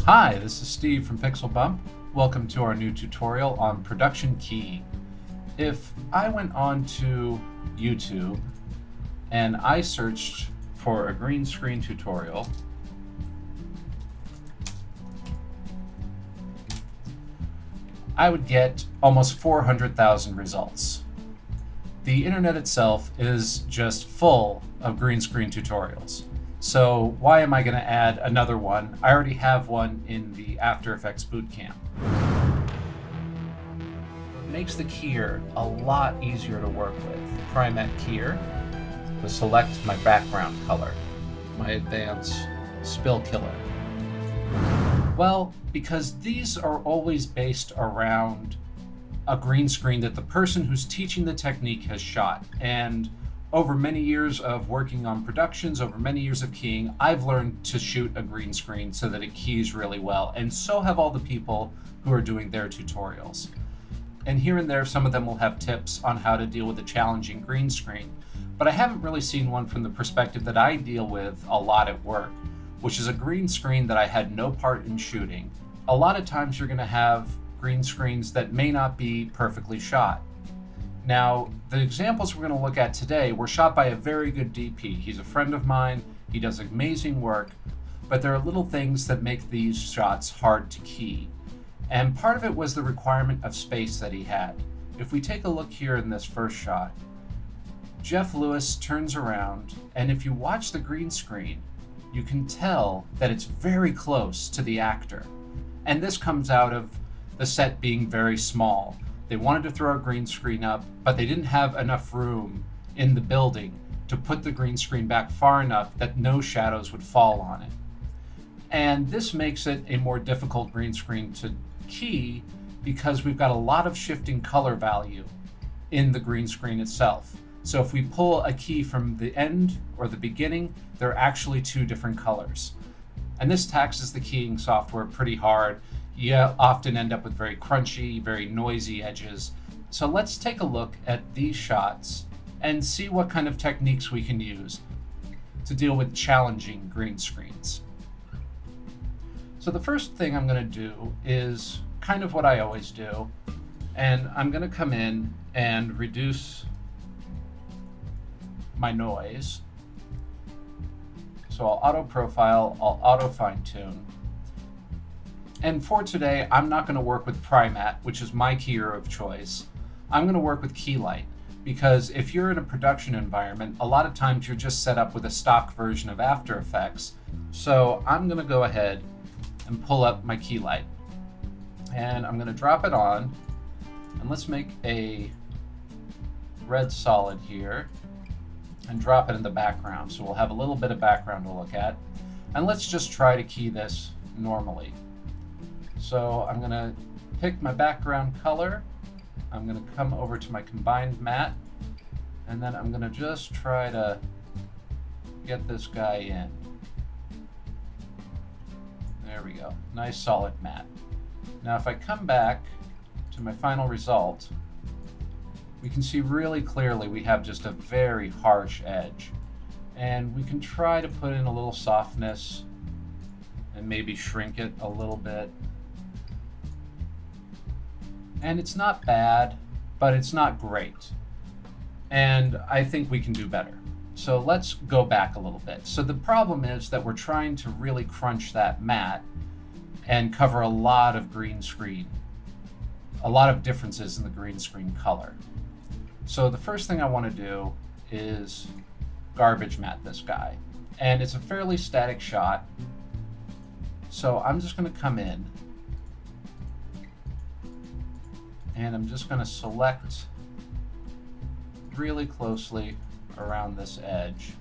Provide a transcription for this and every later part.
Hi, this is Steve from PixelBump. Welcome to our new tutorial on production keying. If I went on to YouTube and I searched for a green screen tutorial, I would get almost 400,000 results. The internet itself is just full of green screen tutorials. So why am I going to add another one? I already have one in the After Effects bootcamp. It makes the keyer a lot easier to work with. Primet keyer to select my background color, my advanced spill killer. Well, because these are always based around a green screen that the person who's teaching the technique has shot. And over many years of working on productions, over many years of keying, I've learned to shoot a green screen so that it keys really well, and so have all the people who are doing their tutorials. And here and there, some of them will have tips on how to deal with a challenging green screen, but I haven't really seen one from the perspective that I deal with a lot at work, which is a green screen that I had no part in shooting. A lot of times you're going to have green screens that may not be perfectly shot. Now, the examples we're going to look at today were shot by a very good DP. He's a friend of mine, he does amazing work, but there are little things that make these shots hard to key. And part of it was the requirement of space that he had. If we take a look here in this first shot, Jeff Lewis turns around, and if you watch the green screen, you can tell that it's very close to the actor. And this comes out of the set being very small. They wanted to throw a green screen up, but they didn't have enough room in the building to put the green screen back far enough that no shadows would fall on it. And this makes it a more difficult green screen to key because we've got a lot of shifting color value in the green screen itself. So if we pull a key from the end or the beginning, they're actually two different colors. And this taxes the keying software pretty hard. You often end up with very crunchy, very noisy edges. So let's take a look at these shots and see what kind of techniques we can use to deal with challenging green screens. So the first thing I'm going to do is kind of what I always do, and I'm going to come in and reduce my noise. So I'll auto profile, I'll auto fine tune. And for today, I'm not going to work with Primet, which is my keyer of choice. I'm going to work with Keylight, because if you're in a production environment, a lot of times you're just set up with a stock version of After Effects. So I'm going to go ahead and pull up my Keylight. And I'm going to drop it on. And let's make a red solid here and drop it in the background. So we'll have a little bit of background to look at. And let's just try to key this normally. So I'm going to pick my background color, I'm going to come over to my combined matte, and then I'm going to just try to get this guy in. There we go, nice solid matte. Now if I come back to my final result, we can see really clearly we have just a very harsh edge. And we can try to put in a little softness and maybe shrink it a little bit. And it's not bad, but it's not great. And I think we can do better. So let's go back a little bit. So the problem is that we're trying to really crunch that matte and cover a lot of green screen, a lot of differences in the green screen color. So the first thing I want to do is garbage matte this guy. And it's a fairly static shot. So I'm just going to come in and I'm just going to select really closely around this edge.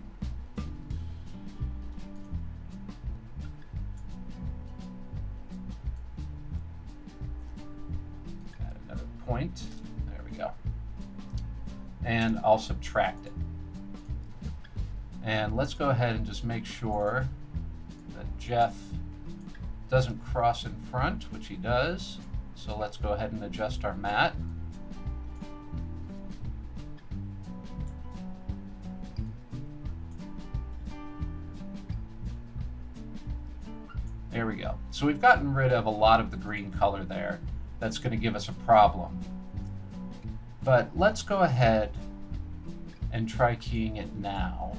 Add another point. There we go. And I'll subtract it. And let's go ahead and just make sure that Jeff doesn't cross in front, which he does. So let's go ahead and adjust our matte. There There we go. So we've gotten rid of a lot of the green color there. That's going to give us a problem. But let's go ahead and try keying it now.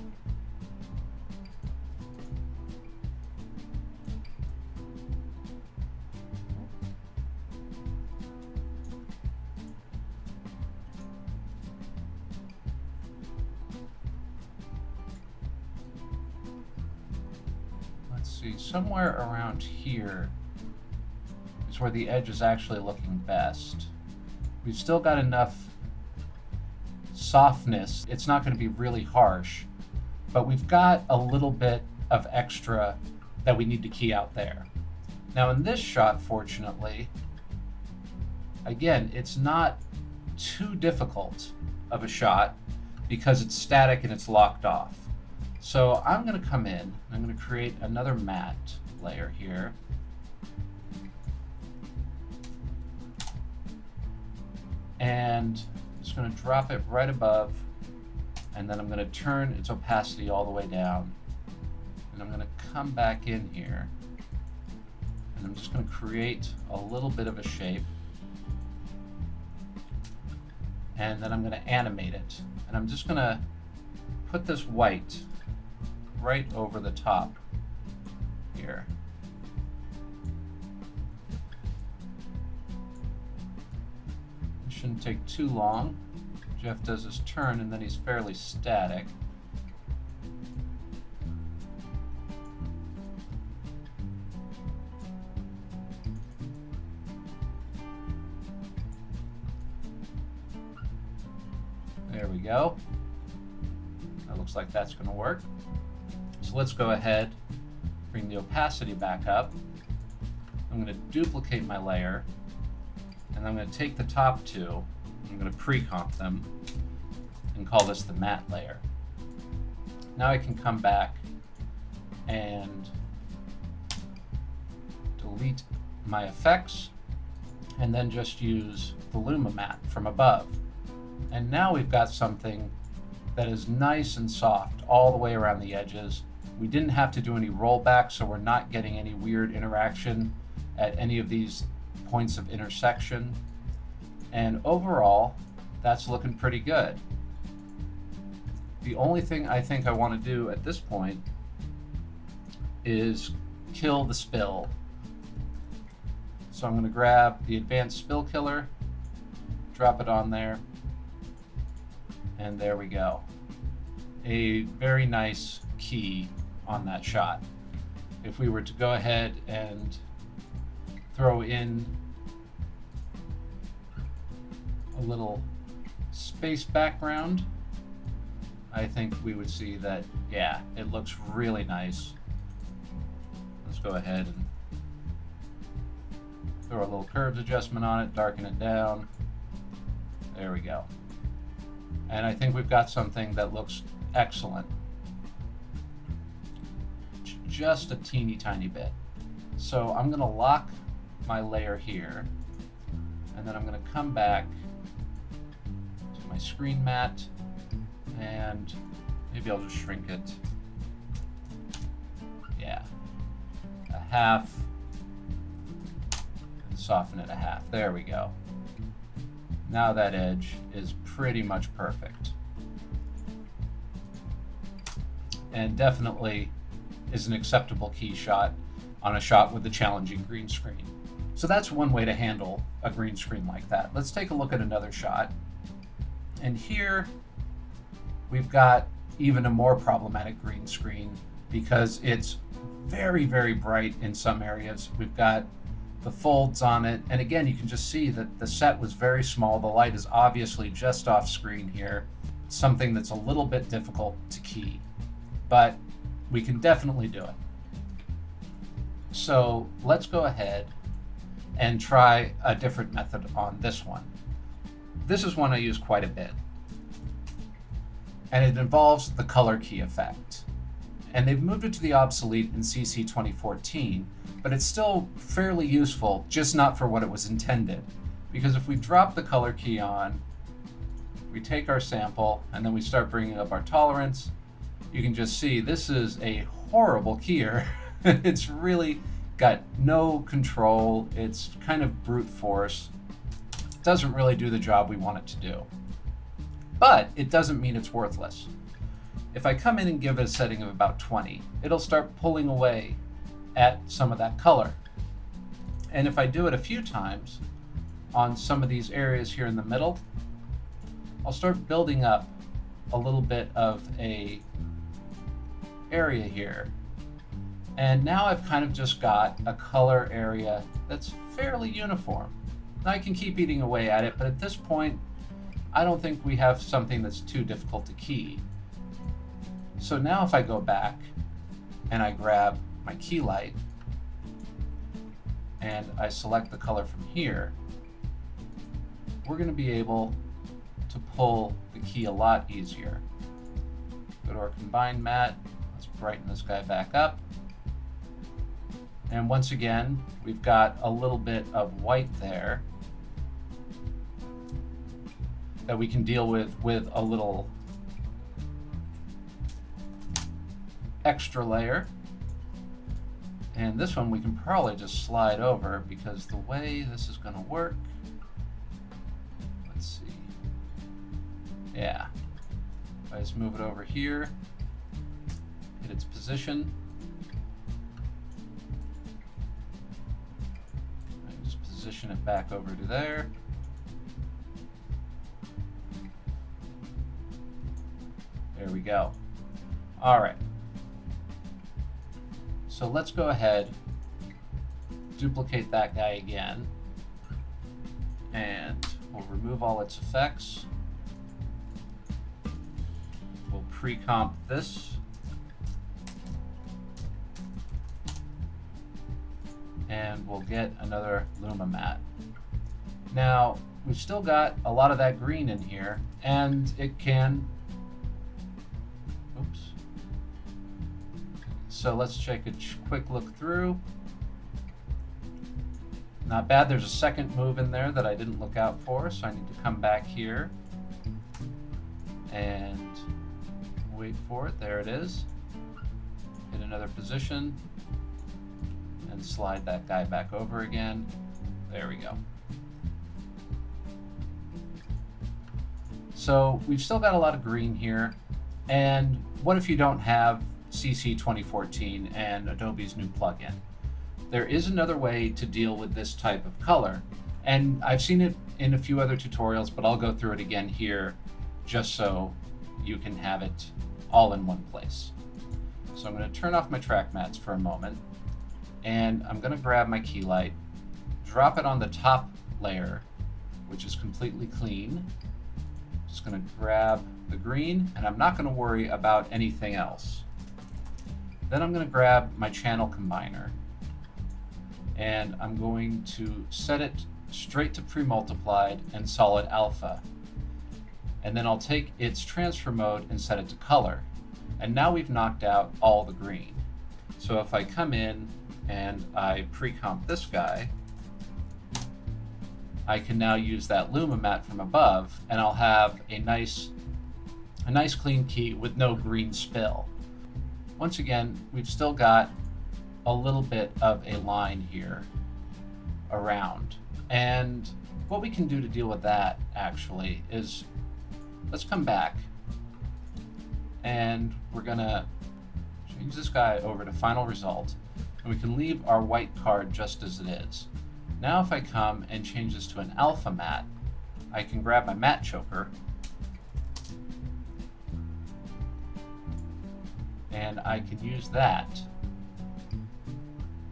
See, somewhere around here is where the edge is actually looking best. We've still got enough softness. It's not going to be really harsh, but we've got a little bit of extra that we need to key out there. Now in this shot, fortunately, again, it's not too difficult of a shot because it's static and it's locked off. So I'm going to come in, I'm going to create another matte layer here. And I'm just going to drop it right above, and then I'm going to turn its opacity all the way down. And I'm going to come back in here, and I'm just going to create a little bit of a shape. And then I'm going to animate it. And I'm just going to put this white right over the top here. It shouldn't take too long. Jeff does his turn and then he's fairly static. There we go. That looks like that's going to work. So let's go ahead, bring the opacity back up. I'm going to duplicate my layer, and I'm going to take the top two, I'm going to pre-comp them, and call this the matte layer. Now I can come back and delete my effects, and then just use the Luma matte from above. And now we've got something that is nice and soft all the way around the edges. We didn't have to do any rollback, so we're not getting any weird interaction at any of these points of intersection. And overall, that's looking pretty good. The only thing I think I want to do at this point is kill the spill. So I'm going to grab the advanced spill killer, drop it on there, and there we go. A very nice key on that shot. If we were to go ahead and throw in a little space background, I think we would see that, yeah, it looks really nice. Let's go ahead and throw a little curves adjustment on it, darken it down. There we go. And I think we've got something that looks excellent. Just a teeny tiny bit. So I'm going to lock my layer here, and then I'm going to come back to my screen matte, and maybe I'll just shrink it. Yeah, a half, and soften it a half. There we go. Now that edge is pretty much perfect. And definitely is an acceptable key shot on a shot with a challenging green screen. So that's one way to handle a green screen like that. Let's take a look at another shot. And here we've got even a more problematic green screen because it's very, very bright in some areas. We've got the folds on it. And again, you can just see that the set was very small. The light is obviously just off screen here. Something that's a little bit difficult to key, but we can definitely do it. So let's go ahead and try a different method on this one. This is one I use quite a bit, and it involves the color key effect. And they've moved it to the obsolete in CC 2014, but it's still fairly useful, just not for what it was intended. Because if we drop the color key on, we take our sample, and then we start bringing up our tolerance, you can just see this is a horrible keyer. It's really got no control. It's kind of brute force. It doesn't really do the job we want it to do. But it doesn't mean it's worthless. If I come in and give it a setting of about 20, it'll start pulling away at some of that color. And if I do it a few times on some of these areas here in the middle, I'll start building up a little bit of a area here. And now I've kind of just got a color area that's fairly uniform. Now I can keep eating away at it, but at this point, I don't think we have something that's too difficult to key. So now if I go back and I grab my key light and I select the color from here, we're going to be able to pull the key a lot easier. Go to our combine matte, let's brighten this guy back up. And once again, we've got a little bit of white there that we can deal with a little extra layer. And this one we can probably just slide over, because the way this is going to work, let's see, yeah, if I just move it over here, hit its position, and just position it back over to there. There we go. All right. So let's go ahead, duplicate that guy again, and we'll remove all its effects. We'll pre-comp this. And we'll get another Luma matte. Now, we've still got a lot of that green in here, and it can, oops. So let's take a quick look through. Not bad. There's a second move in there that I didn't look out for, so I need to come back here and wait for it. There it is. Hit another position and slide that guy back over again. There we go. So we've still got a lot of green here. And what if you don't have CC 2014 and Adobe's new plugin? There is another way to deal with this type of color, and I've seen it in a few other tutorials, but I'll go through it again here just so you can have it all in one place. So I'm going to turn off my track mats for a moment, and I'm going to grab my key light, drop it on the top layer, which is completely clean. Just going to grab the green, and I'm not going to worry about anything else. Then I'm going to grab my channel combiner, and I'm going to set it straight to pre-multiplied and solid alpha. And then I'll take its transfer mode and set it to color. And now we've knocked out all the green. So if I come in and I pre-comp this guy, I can now use that Luma matte from above, and I'll have a nice clean key with no green spill. Once again, we've still got a little bit of a line here around. And what we can do to deal with that actually is, let's come back and we're gonna change this guy over to final result, and we can leave our white card just as it is. Now if I come and change this to an alpha matte, I can grab my matte choker and I can use that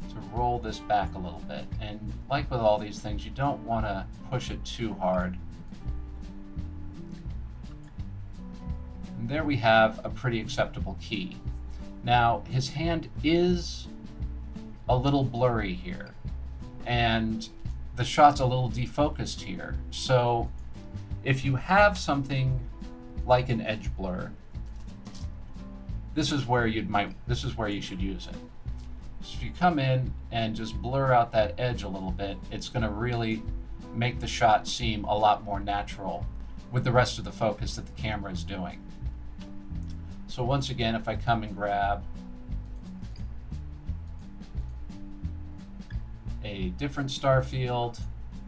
to roll this back a little bit. And like with all these things, you don't want to push it too hard. And there we have a pretty acceptable key. Now, his hand is a little blurry here, and the shot's a little defocused here. So if you have something like an edge blur, this is where you should use it. So if you come in and just blur out that edge a little bit, it's going to really make the shot seem a lot more natural with the rest of the focus that the camera is doing. So once again, if I come and grab a different star field.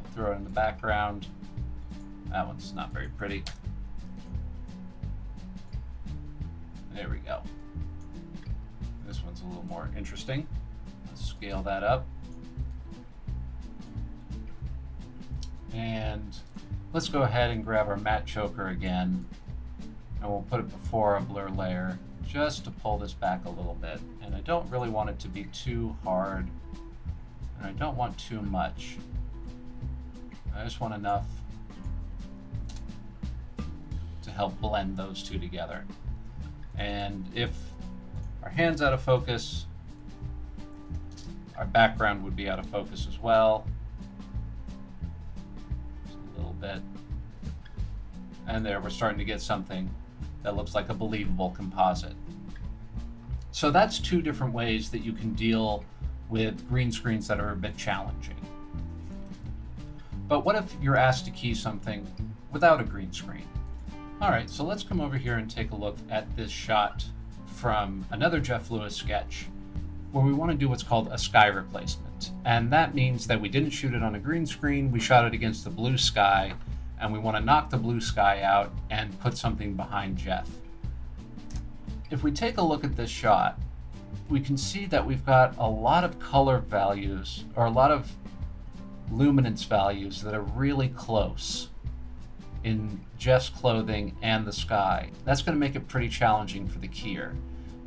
We'll throw it in the background. That one's not very pretty. There we go. This one's a little more interesting. Let's scale that up. And let's go ahead and grab our matte choker again, and we'll put it before our blur layer just to pull this back a little bit. And I don't really want it to be too hard, and I don't want too much. I just want enough to help blend those two together. And if our hand's out of focus, our background would be out of focus as well. Just a little bit. And there, we're starting to get something that looks like a believable composite. So that's two different ways that you can deal with green screens that are a bit challenging. But what if you're asked to key something without a green screen? All right, so let's come over here and take a look at this shot from another Jeff Lewis sketch where we want to do what's called a sky replacement. And that means that we didn't shoot it on a green screen, we shot it against the blue sky, and we want to knock the blue sky out and put something behind Jeff. If we take a look at this shot, we can see that we've got a lot of color values, or a lot of luminance values that are really close in Jeff's clothing and the sky. That's going to make it pretty challenging for the keyer,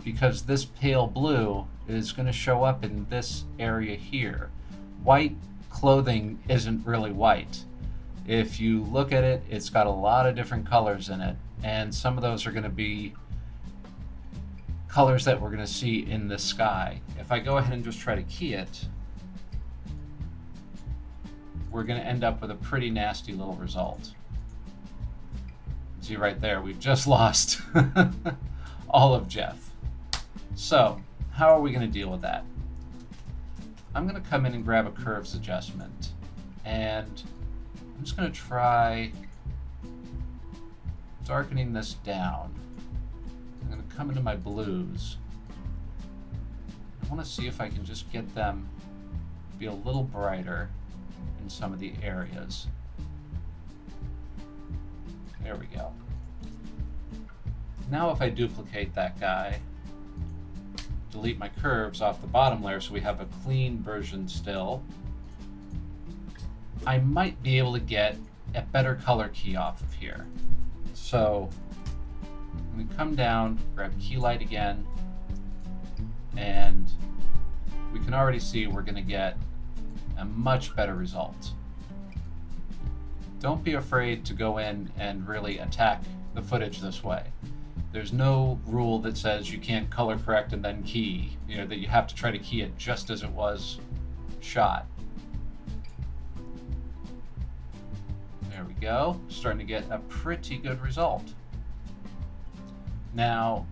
because this pale blue is going to show up in this area here. White clothing isn't really white. If you look at it, it's got a lot of different colors in it, and some of those are going to be colors that we're going to see in the sky. If I go ahead and just try to key it, we're going to end up with a pretty nasty little result. See right there, we've just lost all of Jeff. So how are we going to deal with that? I'm going to come in and grab a curves adjustment, and I'm just going to try darkening this down. I'm going to come into my blues. I want to see if I can just get them to be a little brighter in some of the areas. There we go. Now if I duplicate that guy, delete my curves off the bottom layer so we have a clean version still, I might be able to get a better color key off of here. So I'm going to come down, grab key light again, and we can already see we're going to get a much better result. Don't be afraid to go in and really attack the footage this way. There's no rule that says you can't color correct and then key, that you have to try to key it just as it was shot. There we go, starting to get a pretty good result. Now,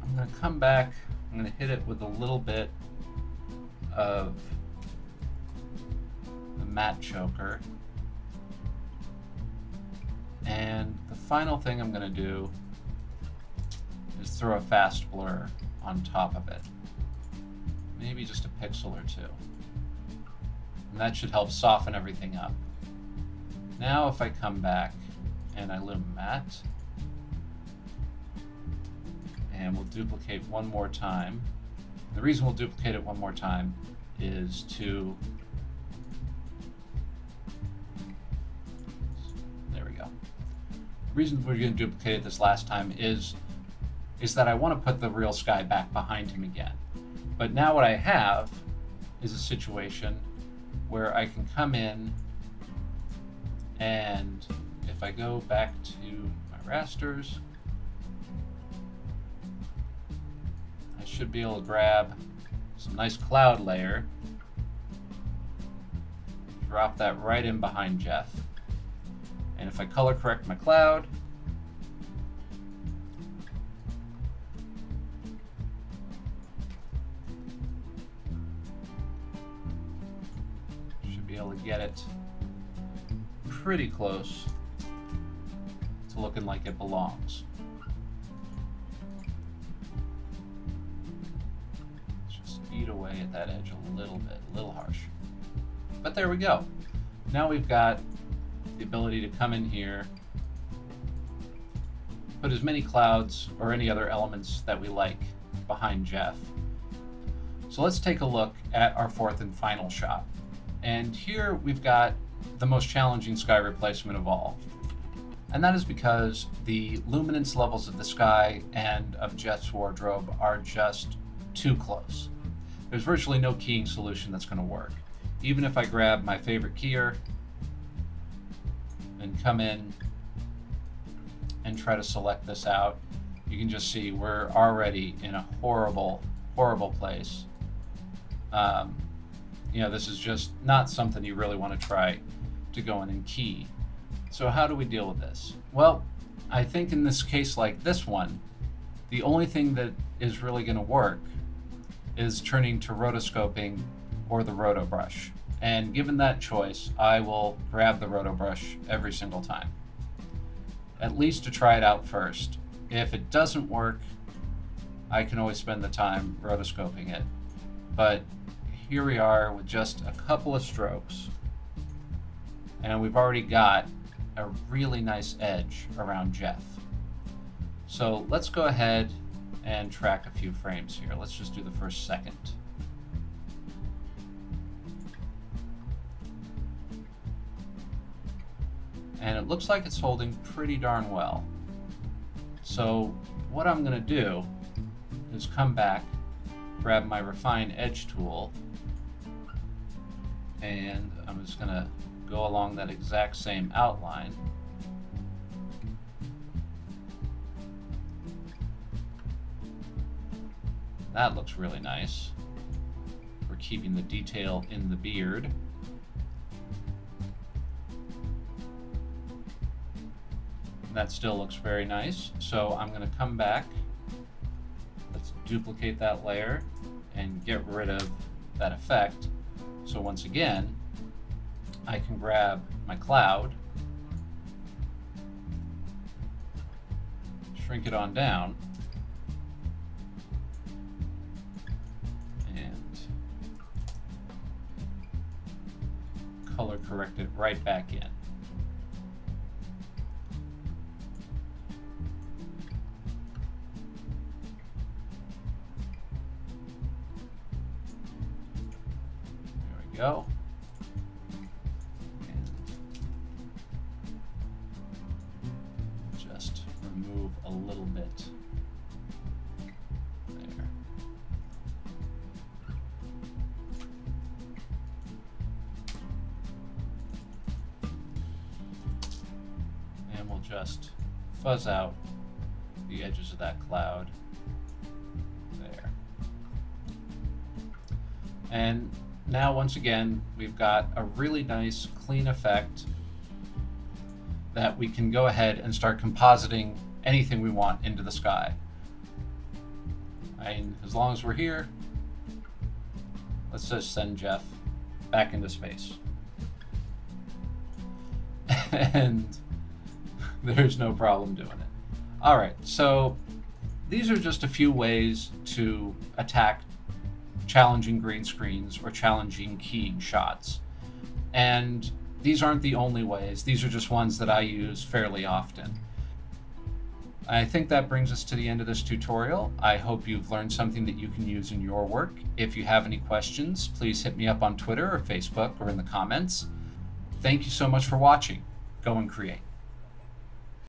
I'm going to come back, I'm going to hit it with a little bit of the matte choker. And the final thing I'm going to do is throw a fast blur on top of it. Maybe just a pixel or two. And that should help soften everything up. Now if I come back and I lumen matte, and we'll duplicate one more time. The reason we'll duplicate it one more time is to the reason we're going to duplicate it this last time is that I want to put the real sky back behind him again. But now what I have is a situation where I can come in, and if I go back to my rasters, I should be able to grab some nice cloud layer, drop that right in behind Jeff. And if I color correct my cloud, should be able to get it pretty close to looking like it belongs. Let's just eat away at that edge a little bit, a little harsh. But there we go. Now we've got the ability to come in here, put as many clouds or any other elements that we like behind Jeff. So let's take a look at our fourth and final shot. And here we've got the most challenging sky replacement of all. And that is because the luminance levels of the sky and of Jeff's wardrobe are just too close. There's virtually no keying solution that's going to work. Even if I grab my favorite keyer and come in and try to select this out, you can just see we're already in a horrible, horrible place. This is just not something you really want to try to go in and key. So how do we deal with this? Well, I think in this case like this one, the only thing that is really going to work is turning to rotoscoping or the roto brush. And given that choice, I will grab the roto brush every single time, at least to try it out first. If it doesn't work, I can always spend the time rotoscoping it. But here we are with just a couple of strokes, and we've already got a really nice edge around Jeff. So let's go ahead and track a few frames here. Let's just do the first second. And it looks like it's holding pretty darn well. So what I'm going to do is come back, grab my Refine Edge tool, and I'm just going to go along that exact same outline. That looks really nice. We're keeping the detail in the beard. That still looks very nice. So I'm going to come back. Let's duplicate that layer and get rid of that effect. So once again, I can grab my cloud, shrink it on down, and color correct it right back in. Go. And just remove a little bit there. And we'll just fuzz out the edges of that cloud there. And now, once again, we've got a really nice, clean effect that we can go ahead and start compositing anything we want into the sky. And as long as we're here, let's just send Jeff back into space. And there's no problem doing it. All right, so these are just a few ways to attack challenging green screens or challenging keying shots. And these aren't the only ways. These are just ones that I use fairly often. I think that brings us to the end of this tutorial. I hope you've learned something that you can use in your work. If you have any questions, please hit me up on Twitter or Facebook or in the comments. Thank you so much for watching. Go and create.